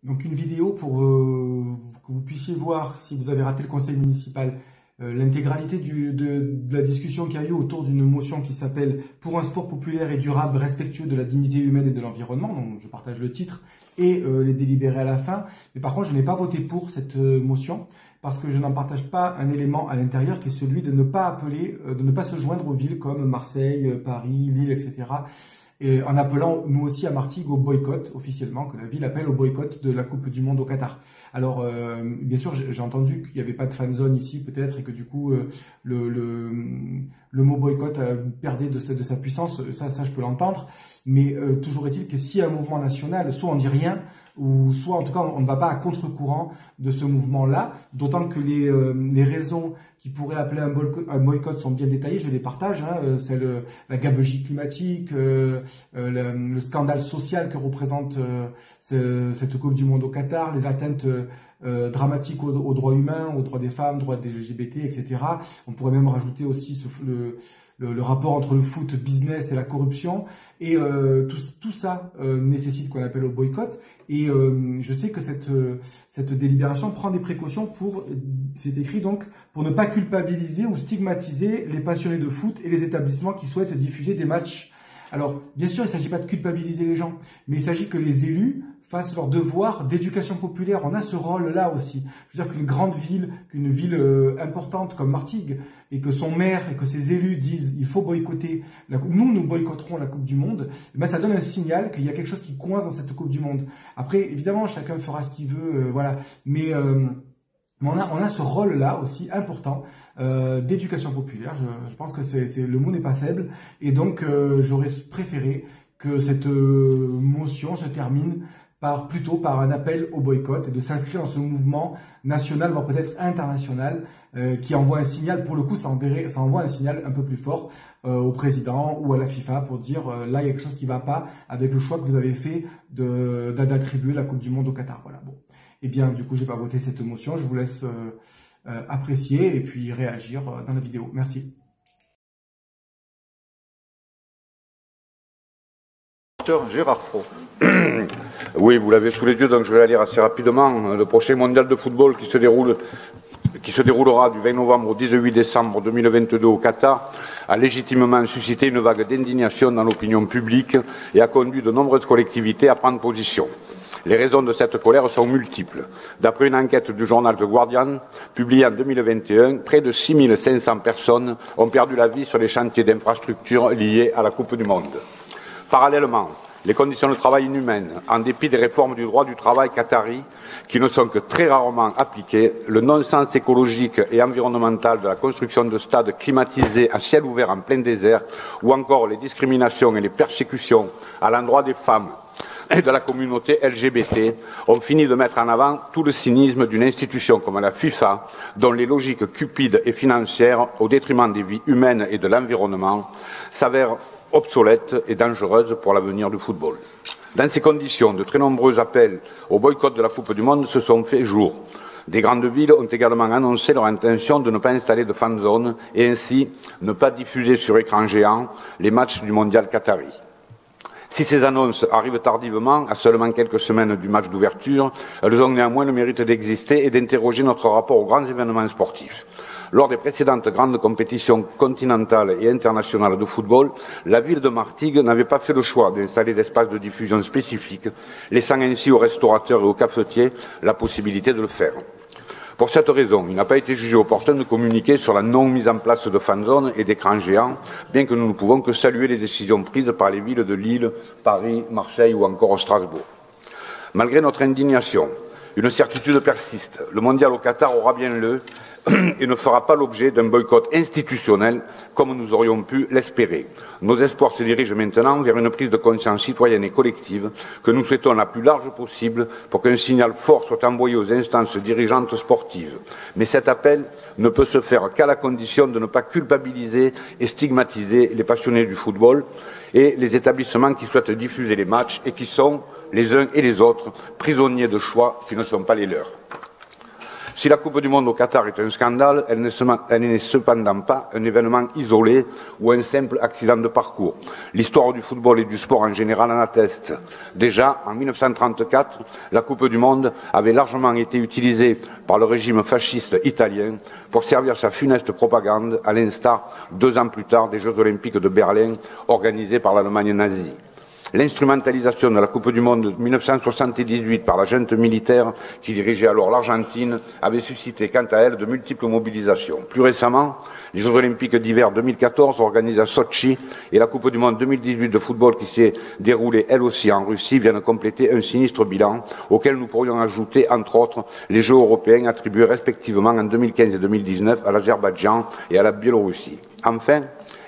Donc une vidéo pour que vous puissiez voir, si vous avez raté le conseil municipal, l'intégralité de la discussion qu'il y a eu autour d'une motion qui s'appelle « Pour un sport populaire et durable, respectueux de la dignité humaine et de l'environnement ». Donc je partage le titre et les délibérés à la fin. Mais par contre, je n'ai pas voté pour cette motion parce que je n'en partage pas un élément à l'intérieur qui est celui de ne pas appeler, de ne pas se joindre aux villes comme Marseille, Paris, Lille, etc. Et en appelant nous aussi à Martigues au boycott officiellement, que la ville appelle au boycott de la Coupe du Monde au Qatar. Alors bien sûr j'ai entendu qu'il n'y avait pas de fan zone ici peut-être et que du coup le mot boycott perdait de sa puissance, ça je peux l'entendre, mais toujours est-il que si un mouvement national, soit on dit rien, ou soit en tout cas on ne va pas à contre-courant de ce mouvement-là, d'autant que les raisons qui pourraient appeler un boycott sont bien détaillées, je les partage, hein, c'est la gabegie climatique, le scandale social que représente cette Coupe du Monde au Qatar, les atteintes dramatiques aux droits humains, aux droits des femmes, droits des LGBT, etc. On pourrait même rajouter aussi le rapport entre le foot business et la corruption, et tout ça nécessite qu'on appelle au boycott. Et je sais que cette délibération prend des précautions pour, c'est écrit donc, pour ne pas culpabiliser ou stigmatiser les passionnés de foot et les établissements qui souhaitent diffuser des matchs. Alors, bien sûr, il ne s'agit pas de culpabiliser les gens, mais il s'agit que les élus fassent leur devoir d'éducation populaire. On a ce rôle-là aussi. Je veux dire qu'une grande ville, qu'une ville importante comme Martigues, et que son maire et que ses élus disent il faut boycotter, nous boycotterons la Coupe du Monde, et ben ça donne un signal qu'il y a quelque chose qui coince dans cette Coupe du Monde. Après, évidemment, chacun fera ce qu'il veut, voilà. Mais on a ce rôle-là aussi important d'éducation populaire. Je pense que le mot n'est pas faible. Et donc, j'aurais préféré que cette motion se termine plutôt par un appel au boycott et de s'inscrire dans ce mouvement national, voire peut-être international, qui envoie un signal, pour le coup, ça envoie un signal un peu plus fort au président ou à la FIFA pour dire là, il y a quelque chose qui ne va pas avec le choix que vous avez fait d'attribuer la Coupe du Monde au Qatar. Voilà, bon. Eh bien, du coup, je n'ai pas voté cette motion. Je vous laisse apprécier et puis réagir dans la vidéo. Merci. Gérard Fro. Oui, vous l'avez sous les yeux, donc je vais la lire assez rapidement. Le prochain mondial de football qui se déroulera du 20 novembre au 18 décembre 2022 au Qatar a légitimement suscité une vague d'indignation dans l'opinion publique et a conduit de nombreuses collectivités à prendre position. Les raisons de cette colère sont multiples. D'après une enquête du journal The Guardian, publiée en 2021, près de 6500 personnes ont perdu la vie sur les chantiers d'infrastructures liés à la Coupe du Monde. Parallèlement, les conditions de travail inhumaines, en dépit des réformes du droit du travail qatari, qui ne sont que très rarement appliquées, le non-sens écologique et environnemental de la construction de stades climatisés à ciel ouvert en plein désert, ou encore les discriminations et les persécutions à l'endroit des femmes et de la communauté LGBT ont fini de mettre en avant tout le cynisme d'une institution comme la FIFA, dont les logiques cupides et financières, au détriment des vies humaines et de l'environnement, s'avèrent obsolète et dangereuse pour l'avenir du football. Dans ces conditions, de très nombreux appels au boycott de la Coupe du Monde se sont faits jour. Des grandes villes ont également annoncé leur intention de ne pas installer de fan zone et ainsi ne pas diffuser sur écran géant les matchs du mondial qatari. Si ces annonces arrivent tardivement, à seulement quelques semaines du match d'ouverture, elles ont néanmoins le mérite d'exister et d'interroger notre rapport aux grands événements sportifs. Lors des précédentes grandes compétitions continentales et internationales de football, la ville de Martigues n'avait pas fait le choix d'installer d'espaces de diffusion spécifiques, laissant ainsi aux restaurateurs et aux cafetiers la possibilité de le faire. Pour cette raison, il n'a pas été jugé opportun de communiquer sur la non-mise en place de fan zones et d'écrans géants, bien que nous ne pouvons que saluer les décisions prises par les villes de Lille, Paris, Marseille ou encore Strasbourg. Malgré notre indignation, une certitude persiste. Le mondial au Qatar aura bien lieu et ne fera pas l'objet d'un boycott institutionnel comme nous aurions pu l'espérer. Nos espoirs se dirigent maintenant vers une prise de conscience citoyenne et collective que nous souhaitons la plus large possible pour qu'un signal fort soit envoyé aux instances dirigeantes sportives. Mais cet appel ne peut se faire qu'à la condition de ne pas culpabiliser et stigmatiser les passionnés du football et les établissements qui souhaitent diffuser les matchs et qui sont, les uns et les autres, prisonniers de choix qui ne sont pas les leurs. Si la Coupe du Monde au Qatar est un scandale, elle n'est cependant pas un événement isolé ou un simple accident de parcours. L'histoire du football et du sport en général en atteste. Déjà, en 1934, la Coupe du Monde avait largement été utilisée par le régime fasciste italien pour servir sa funeste propagande, à l'instar, 2 ans plus tard, des Jeux Olympiques de Berlin organisés par l'Allemagne nazie. L'instrumentalisation de la Coupe du Monde de 1978 par la junte militaire qui dirigeait alors l'Argentine avait suscité quant à elle de multiples mobilisations. Plus récemment, les Jeux Olympiques d'hiver 2014 organisés à Sotchi et la Coupe du Monde 2018 de football qui s'est déroulée elle aussi en Russie viennent compléter un sinistre bilan auquel nous pourrions ajouter entre autres les Jeux européens attribués respectivement en 2015 et 2019 à l'Azerbaïdjan et à la Biélorussie. Enfin,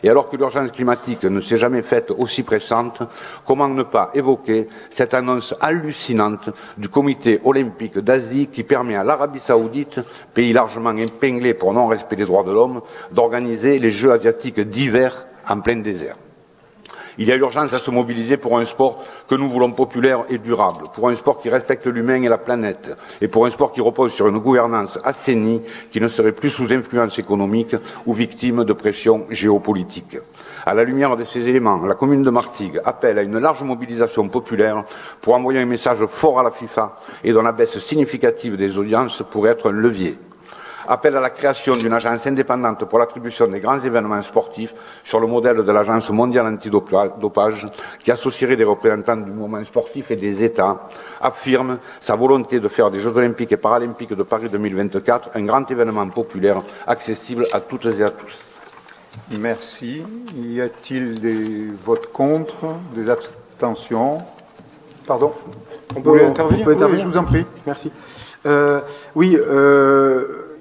et alors que l'urgence climatique ne s'est jamais faite aussi pressante, comment ne pas évoquer cette annonce hallucinante du Comité olympique d'Asie qui permet à l'Arabie saoudite, pays largement épinglé pour non-respect des droits de l'homme, d'organiser les Jeux asiatiques d'hiver en plein désert. Il y a urgence à se mobiliser pour un sport que nous voulons populaire et durable, pour un sport qui respecte l'humain et la planète, et pour un sport qui repose sur une gouvernance assainie, qui ne serait plus sous influence économique ou victime de pressions géopolitiques. À la lumière de ces éléments, la commune de Martigues appelle à une large mobilisation populaire pour envoyer un message fort à la FIFA et dont la baisse significative des audiences pourrait être un levier. Appelle à la création d'une agence indépendante pour l'attribution des grands événements sportifs sur le modèle de l'Agence mondiale antidopage qui associerait des représentants du mouvement sportif et des États, affirme sa volonté de faire des Jeux olympiques et paralympiques de Paris 2024 un grand événement populaire accessible à toutes et à tous. Merci. Y a-t-il des votes contre, des abstentions? Pardon. On peut intervenir? Oui, je vous en prie. Merci.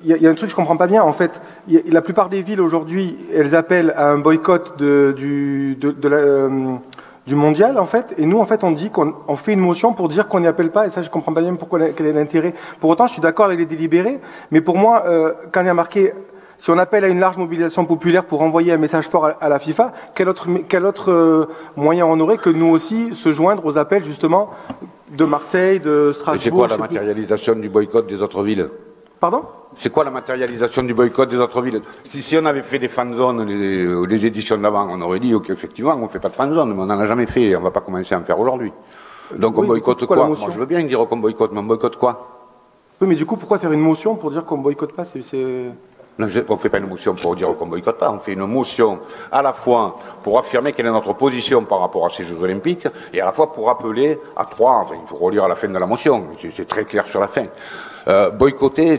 Il y a un truc que je comprends pas bien. En fait, la plupart des villes aujourd'hui, elles appellent à un boycott du mondial, en fait. Et nous, en fait, on dit qu'on fait une motion pour dire qu'on n'y appelle pas. Et ça, je comprends pas bien quel est l'intérêt. Pour autant, je suis d'accord avec les délibérés. Mais pour moi, quand il y a marqué, si on appelle à une large mobilisation populaire pour envoyer un message fort à la FIFA, quel autre moyen on aurait que nous aussi se joindre aux appels, justement, de Marseille, de Strasbourg? Et c'est quoi la matérialisation du boycott des autres villes? Pardon? C'est quoi la matérialisation du boycott des autres villes? Si on avait fait des fan zones, les éditions d'avant, on aurait dit, ok, effectivement, on ne fait pas de fan zone, mais on n'en a jamais fait, on ne va pas commencer à en faire aujourd'hui. Donc on boycotte quoi? Moi, je veux bien dire qu'on boycotte, mais on boycotte quoi? Oui, mais du coup, pourquoi faire une motion pour dire qu'on ne boycotte pas? Non, on ne fait pas une motion pour dire qu'on ne boycotte pas, on fait une motion à la fois pour affirmer quelle est notre position par rapport à ces Jeux Olympiques et à la fois pour rappeler à trois, il faut relire à la fin de la motion, c'est très clair sur la fin. Boycotter,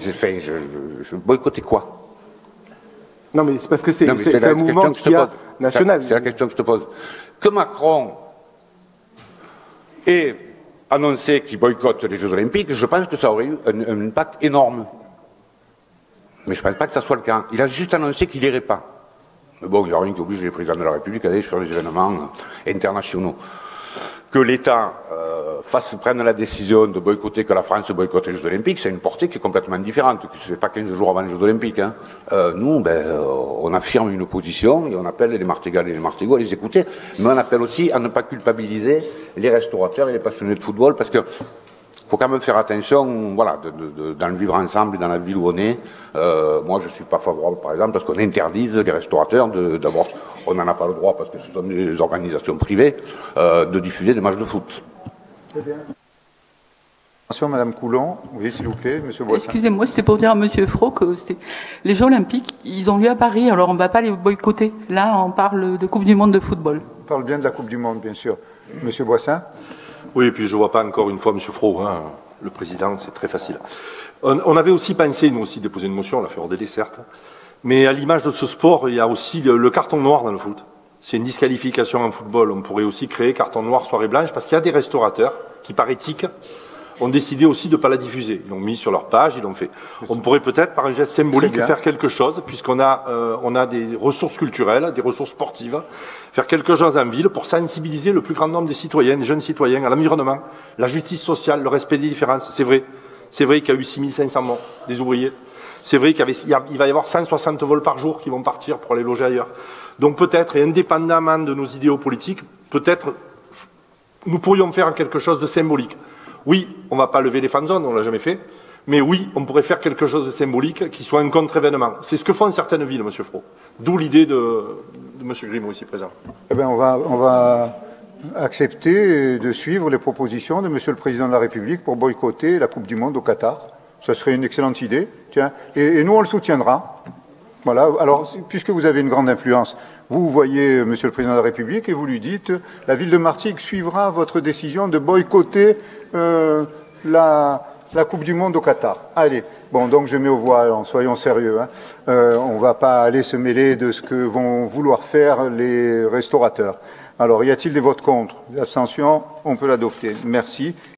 boycotter quoi? Non, mais c'est parce que c'est un mouvement qui est national. C'est la question que je te pose. Que Macron ait annoncé qu'il boycotte les Jeux Olympiques, je pense que ça aurait eu un impact énorme. Mais je ne pense pas que ça soit le cas. Il a juste annoncé qu'il n'irait pas. Mais bon, il n'y a rien qui oblige les présidents de la République à aller sur les événements internationaux. Que l'État prenne la décision de boycotter, que la France boycotte les Jeux Olympiques, c'est une portée qui est complètement différente, qui ne se fait pas 15 jours avant les Jeux Olympiques. Hein. Nous, on affirme une position et on appelle les Martigales et les Martigaux à les écouter, mais on appelle aussi à ne pas culpabiliser les restaurateurs et les passionnés de football, parce que faut quand même faire attention, voilà, dans le vivre ensemble et dans la ville où on est. Moi, je suis pas favorable, par exemple, parce qu'on interdise les restaurateurs d'abord, on n'en a pas le droit parce que ce sont des organisations privées, de diffuser des matchs de foot. Très bien. Attention, Madame Coulon. Oui, s'il vous plaît, Monsieur Boissin. Excusez-moi, c'était pour dire à Monsieur Fro que les Jeux Olympiques, ils ont lieu à Paris, alors on ne va pas les boycotter. Là, on parle de Coupe du Monde de football. On parle bien de la Coupe du Monde, bien sûr. Monsieur Boissin. Oui, et puis je ne vois pas encore une fois M. Fro, hein, le président, c'est très facile. On avait aussi pensé, nous aussi, déposer une motion, on l'a fait hors délai, certes, mais à l'image de ce sport, il y a aussi le carton noir dans le foot. C'est une disqualification en football. On pourrait aussi créer carton noir, soirée blanche, parce qu'il y a des restaurateurs qui, par éthique, ont décidé aussi de ne pas la diffuser. Ils l'ont mis sur leur page, ils l'ont fait. On pourrait peut-être, par un geste symbolique, faire quelque chose, puisqu'on a des ressources culturelles, des ressources sportives, faire quelque chose en ville pour sensibiliser le plus grand nombre des citoyens, des jeunes citoyens, à l'environnement, la justice sociale, le respect des différences. C'est vrai. C'est vrai qu'il y a eu 6500 morts, des ouvriers. C'est vrai qu'il va y avoir 160 vols par jour qui vont partir pour aller loger ailleurs. Donc peut-être, et indépendamment de nos idéaux politiques, peut-être nous pourrions faire quelque chose de symbolique. Oui, on ne va pas lever les fan zones, on ne l'a jamais fait, Mais oui, on pourrait faire quelque chose de symbolique qui soit un contre-événement. C'est ce que font certaines villes, M. Fro. D'où l'idée de M. Grimaud ici présent. Eh bien, on va accepter de suivre les propositions de Monsieur le Président de la République pour boycotter la Coupe du Monde au Qatar. Ce serait une excellente idée. Tiens, et nous, on le soutiendra. Voilà. Alors, puisque vous avez une grande influence, vous voyez Monsieur le Président de la République et vous lui dites la ville de Martigues suivra votre décision de boycotter la Coupe du Monde au Qatar. Allez. Bon, donc je mets aux voix, soyons sérieux. Hein. On ne va pas aller se mêler de ce que vont vouloir faire les restaurateurs. Alors, y a-t-il des votes contre? L'abstention, on peut l'adopter. Merci.